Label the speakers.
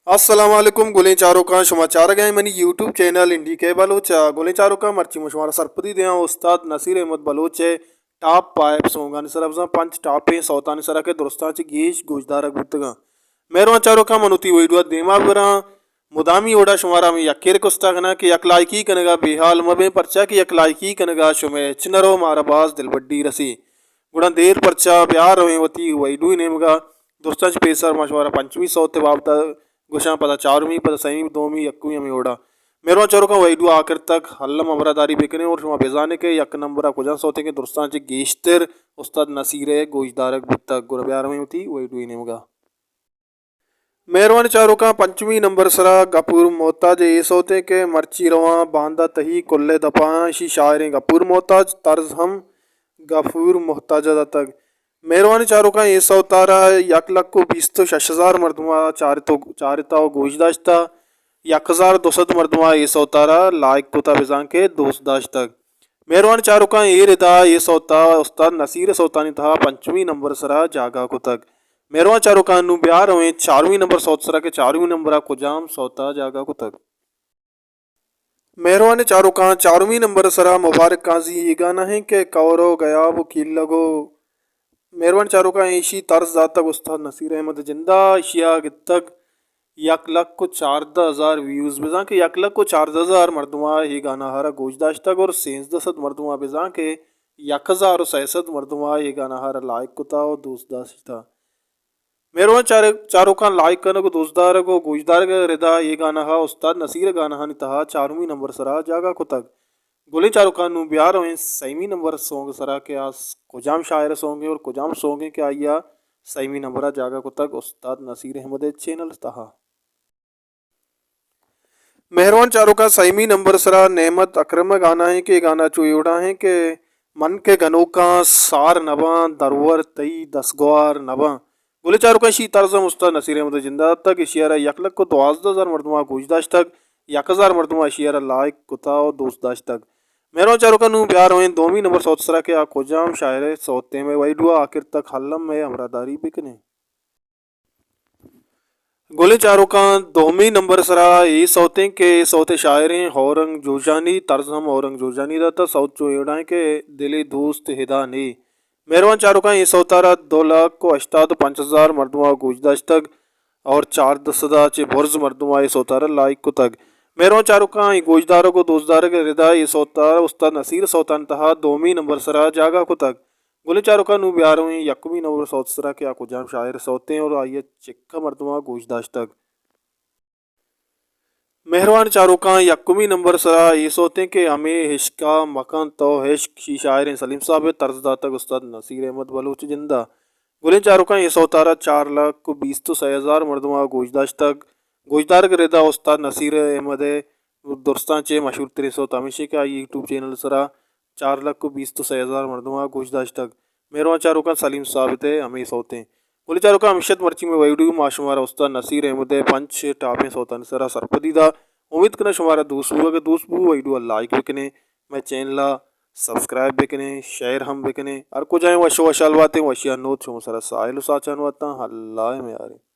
Speaker 1: असलम गुलें चारों का समाचार गए मनी यूट्यूब चैनल इंडी के बलोच गुलें चारों का मर्ची मुशवारा सरपदी दिया उस्ताद नसीर अहमद बलोच टाप पाइप सोंगा सर अफजा पंच टापे सौतान सरा के दुरुस्ता गीश गुजदार गुतगा मेहरवा चारों का मनुती वही देमा बरा मुदामी ओडा शुमारा में यकेर कुस्ता गना कि यक लायकी कनगा बेहाल मबे पर्चा कि यक लायकी कनगा शुमे चिनरो माराबाज दिल बड्डी रसी गुड़ा देर पर्चा प्यार रवे वती वही नेमगा दुरुस्ता पेसर मशवारा पंचमी सौते बाबता गुशा पता चारवीं पता सहीवीं दोवीं यक्वीं हमें ओडा मेरवा चोरों का वही आखिर तक हल्लम अमरादारी बिकने और शुमा बेजाने के यक नंबर कुजा सौते के दुरुस्तान गेश्तर उस्ताद नसीर गोजदारक बुतक गुरब्यार में होती वही नेमगा मेहरबानी चारों का पंचमी नंबर सरा गपूर मोहताज ये सौते के मर्ची रवा बांदा तही कुल्ले दपा शी शायरें गपूर मोहताज तर्ज हम गफूर मोहताज तक मेहरबानी चारों का ये सौतारा यक लक को 20 तो 6,000 मरदुआ चारिता गोशदाश्ता 1,200 मरदुआ ये सौतारा लायक कुता बिजान के दोस्त तक मेहरबानी चारों का ये रिदा ये सौता उस्ताद नसीर सौतानी था पंचमी नंबर सरा जागा को तक मेहरबान चारों का नु ब्यार हुए 4वीं नंबर सौत सरा के 4वीं नंबर को जाम सौता जागा को तक मेहरबान चारों का 4वीं नंबर सरा मुबारक काजी ये गाना है कि कौरो गया वो कील लगो मेहरबान चारों का ऐशी तर्ज तक उस्ताद नसीर अहमद जिंदा एशिया तक 1,00,000 को 14,000 व्यूज़ बेजा के 1,00,000 को 14,000 मरदुआ ये गाना हरा गोशदाश तक और 67 मरदुआ बेजा के 1,067 मरदुआ ये गाना हरा लायक कुता और दोस्तदाश था मेहरबान चारों का लाइक करने को दोस्तदार को गोजदार का रिदा ये गाना हा उस्ताद नसीर गाना हा नितहा 4वीं नंबर सरा जागा को तक गोली चारों का नु बिहार में 6वीं नंबर सॉन्ग सरा के आस कुजाम शायर सॉन्ग और कुजाम सॉन्ग के आइया 6वीं नंबर जागा को तक उस्ताद नसीर अहमद चैनल तहा मेहरबान चारों का 6वीं नंबर सरा नेमत अक्रम गाना है कि गाना चुयोड़ा है कि मन के गनों का सार नबा दरवर तई दसगवार नबा गोले चारों का शी तर्जम उस्ताद नसीर अहमद जिंदा तक इशियारा 1,00,000 को 12,000 मरदुआ गोजदाश तक 1,000 मरदुआ इशियारा लायक कुता और दोस्तदाश तक मेहरबान चारों का नु प्यार हुए 2वीं नंबर सौत सरा के आकोजाम शायर सौते में वही डुआ आखिर तक हल्लम में अमरादारी बिकने गोले चारों का 2वीं नंबर सरा ये सौते के सौते शायर औरंग जोजानी तर्जम औरंग जोजानी दाता सौत चोड़ा के दिली दोस्त हिदा ने मेहरबान चारों का ये सौतारा 2,00,000 को 85,000 मरदुआ गुजदाश तक और 4,10,000 चे बुर्ज मरदुआ ये सौतारा लाइक को तक मेहरबान चारों का ये गोजदारों को दोस्तदार के रिदा ये सौतारा उस्ताद नसीर सौतान तहा 2वीं नंबर सरा जागा को तक गोले चारों का नु बिहार हुई 1वीं नंबर सौत सरा के आको जाम शायर सौते और आइए चिक्का मरदुआ गोजदाश तक मेहरबान चारों का 1वीं नंबर सरा ये सोते के हमें हिश्का मकान तो हिश्क शी शायर सलीम साहब तर्जदा तक उस्ताद नसीर अहमद बलूच जिंदा गुलें चारों का ये सौतारा 4,00,000 को 20 तो 6,000 मरदुआ गोजदाश तक गोजदार के रिदा उस्ताद नसीर अहमद दुरुस्तान चे मशहूर 300 तमिशे का यूट्यूब चैनल सरा 4,00,000 को 20 तो 6,000 मरदुआ गोजदाश तक मेहरबान चारों का सलीम साहब थे हमें सौते गोली चारों का अमशत मर्ची में वही माशुमारा उस्ताद नसीर अहमद पंच टापे सौतन सरा सरपदीदा उम्मीद करना शुमारा दूसबू अगर दूसबू वही लाइक बिकने मैं चैनल सब्सक्राइब बिकने शेयर हम बिकने और कुछ आए वशो वशालवाते वशिया नोत शुम सरा साहिल साचन वाता हल्ला में आ रहे